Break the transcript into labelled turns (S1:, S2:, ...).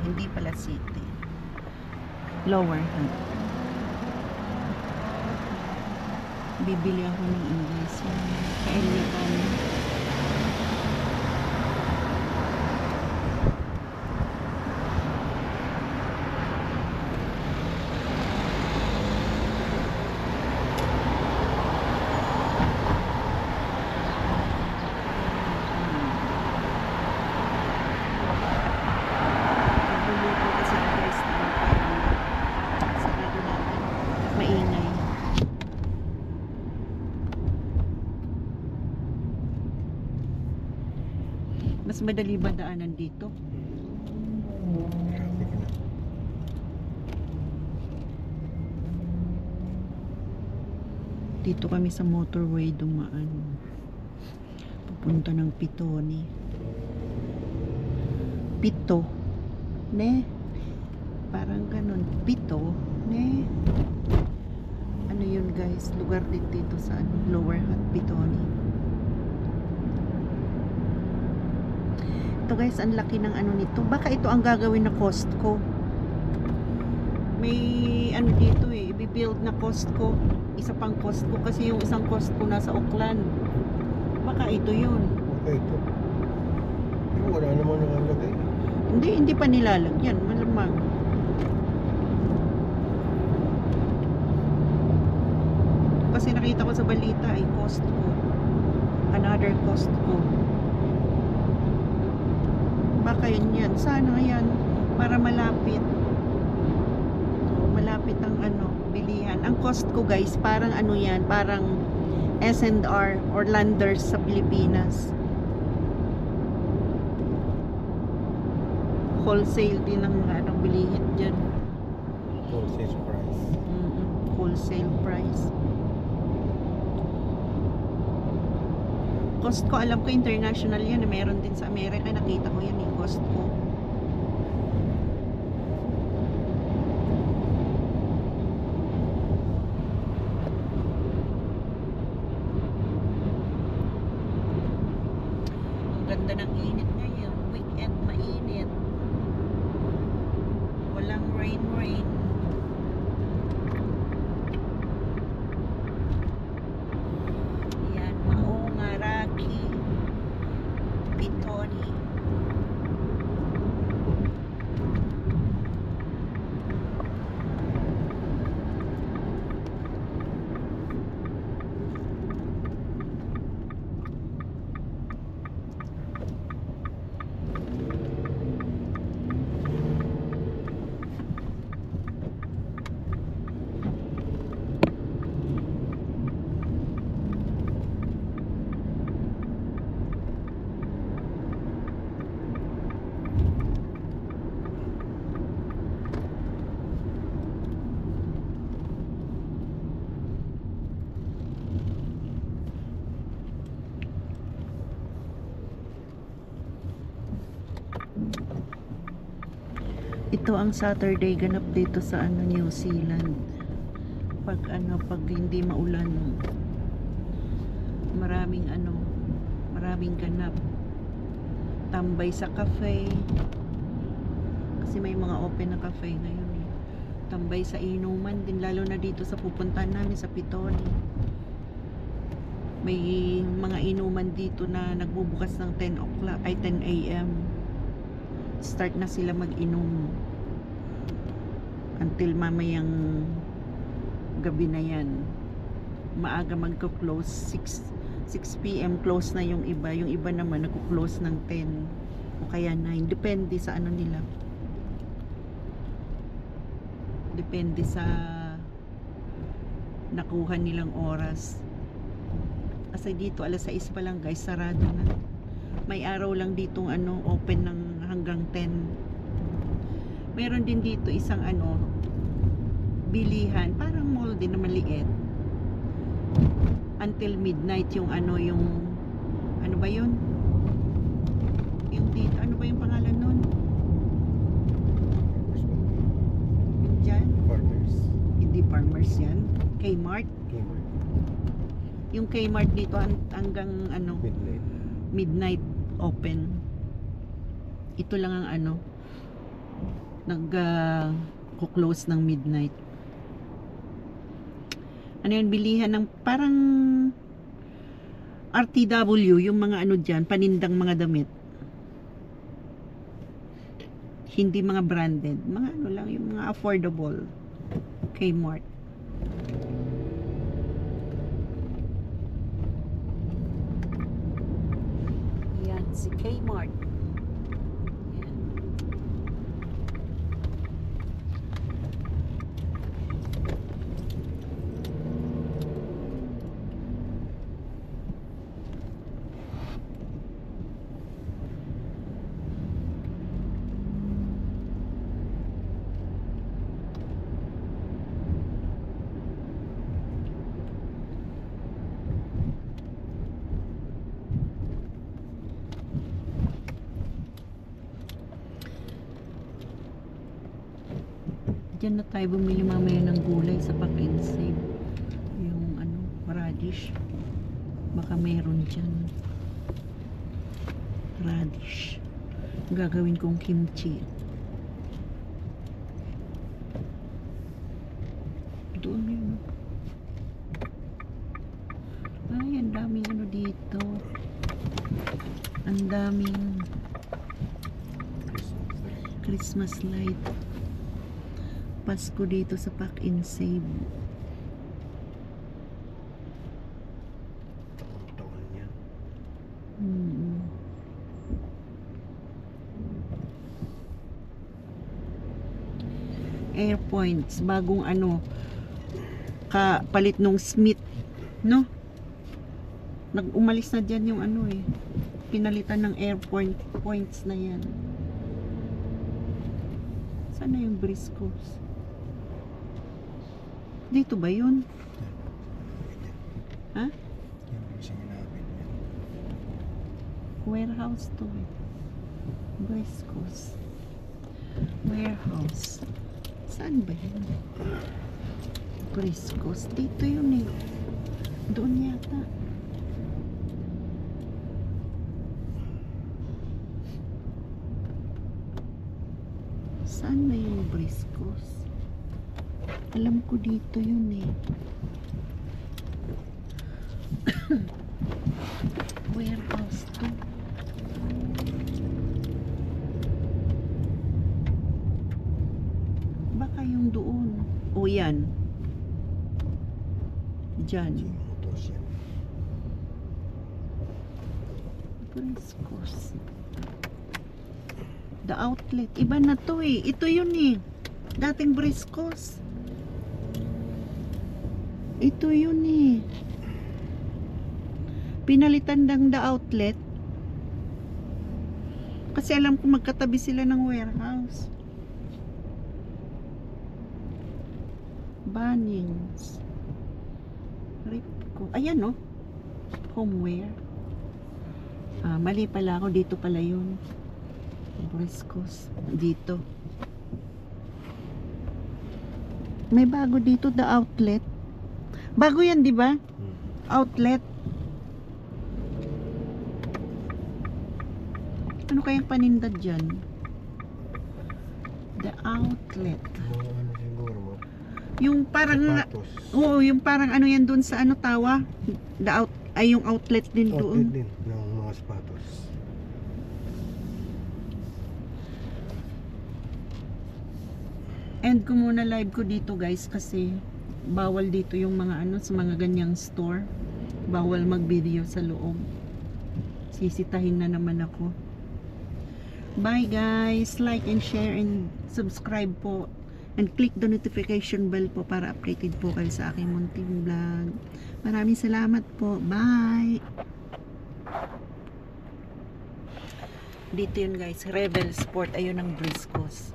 S1: Hindi pala city. Lower Hutt. Bibili ako ng English. Kailipan. Maingay. Mas madali ba daanan dito?
S2: Traffic na.
S1: Dito kami sa motorway dumaan. Pupunta ng Pitoni. Pito. Ne? Parang ganun. Pito. Ne? Ano yun guys? Lugar din dito sa Lower Hutt, Pitoni. Ito guys, ang laki ng ano nito. Baka ito ang gagawin na Costco. May ano dito eh, i-build na Costco. Isa pang Costco kasi yung isang Costco nasa Auckland. Baka ito yun.
S2: Okay, ito. Pero wala naman nakalagay.
S1: Hindi pa nilalagyan. Malamang. Kasi nakita ko sa balita ay Costco. Another Costco. Baka yun yan. Sana yan. Para malapit. Malapit ang ano, bilihan. Ang Costco guys, parang ano yan. Parang S&R or Landers sa Pilipinas. Wholesale din ang ano, bilihin dyan.
S2: Wholesale price.
S1: Wholesale price. Costco, alam ko international yan. Meron din sa Amerika. Nakita ko yan eh, Costco. Ang ganda ng init ngayon. Weekend, mainit. Walang rain. Yan, Maungaraki, Pitoni. Ito ang Saturday ganap dito sa ano, New Zealand. Pag hindi maulan, maraming ganap. Tambay sa cafe. Kasi may mga open na cafe ngayon eh. Tambay sa inuman din, lalo na dito sa pupuntahan namin sa Pitoni. May mga inuman dito na nagbubukas ng 10 o'clock ay 10 AM. Start na sila mag-inom until mamayang gabi na yan. Maaga magko-close 6 PM close na yung iba. Yung iba naman nagko-close ng 10 o kaya 9. Depende sa ano nila. Depende sa nakuha nilang oras. Kasi dito alas 6 pa lang guys, sarado na. May araw lang ditong ano, open ng hanggang 10. Meron din dito isang ano, bilihan, parang mall din na maliit. Until midnight yung ano ba yun? Yung dito, ano ba yung pangalan nun? Yung dyan?
S2: Farmers.
S1: Hindi Farmers yan. Kmart.
S2: Kmart.
S1: Yung Kmart dito hanggang ano,
S2: Midnight.
S1: midnight open. Ito lang ang ano, Nag-close ng midnight. Ano yun, bilihan ng parang RTW, yung mga ano dyan, panindang mga damit. Hindi mga branded, mga ano lang, yung mga affordable. Kmart. Yan, si Kmart. Yan. Diyan na tayo bumili mamaya ng gulay sa Pack and Save. Yung ano, radish. Baka meron dyan. Radish. Gagawin kong kimchi. Doon yun. Ay, ang daming ano dito. Ang daming Christmas light. Pasko dito sa Pack and Save.
S2: Taon yan.
S1: Airpoints, bagong ano, kapalit nung Smith, no? Umalis na dyan yung ano eh, pinalitan ng points na yan. Sana yung Briscoes? Dito ba yun? Ha?
S2: Yan ang isang inabit niya.
S1: Warehouse to eh. Briscoes. Warehouse. Saan ba yun? Briscoes. Dito yun eh. Doon yata. Saan na yung Briscoes? Alam ko dito yun eh. Warehouse to. Baka yung doon. O yan. Diyan.
S2: Yung motors yan.
S1: Briscoes. The outlet. Iba na to eh. Ito yun eh. Dating Briscoes. Ito yun eh. Pinalitan lang the outlet. Kasi alam ko magkatabi sila ng warehouse. Bunnings. Ripco. Ayan no. Homeware. Mali pala ako. Dito pala yun. Briscoes. Dito. May bago dito, the outlet. Bago yan, di ba? Outlet. Ano kayang paninda dyan? The outlet.
S2: Mga ano siguro mo.
S1: Yung parang,
S2: Sapatos.
S1: oo, yung parang ano yan dun sa ano tawa? Yung outlet din
S2: Outlet
S1: doon.
S2: din ng mga sapatos.
S1: End ko muna live ko dito guys kasi bawal dito yung mga ano sa mga ganyang store. Bawal mag-video sa loob. Sisitahin na naman ako. Bye guys, like and share and subscribe po and click the notification bell po para updated po kayo sa aking munting vlog. Maraming salamat po. Bye. Dito yun guys, Rebel Sport. Ayun ang Briscoes.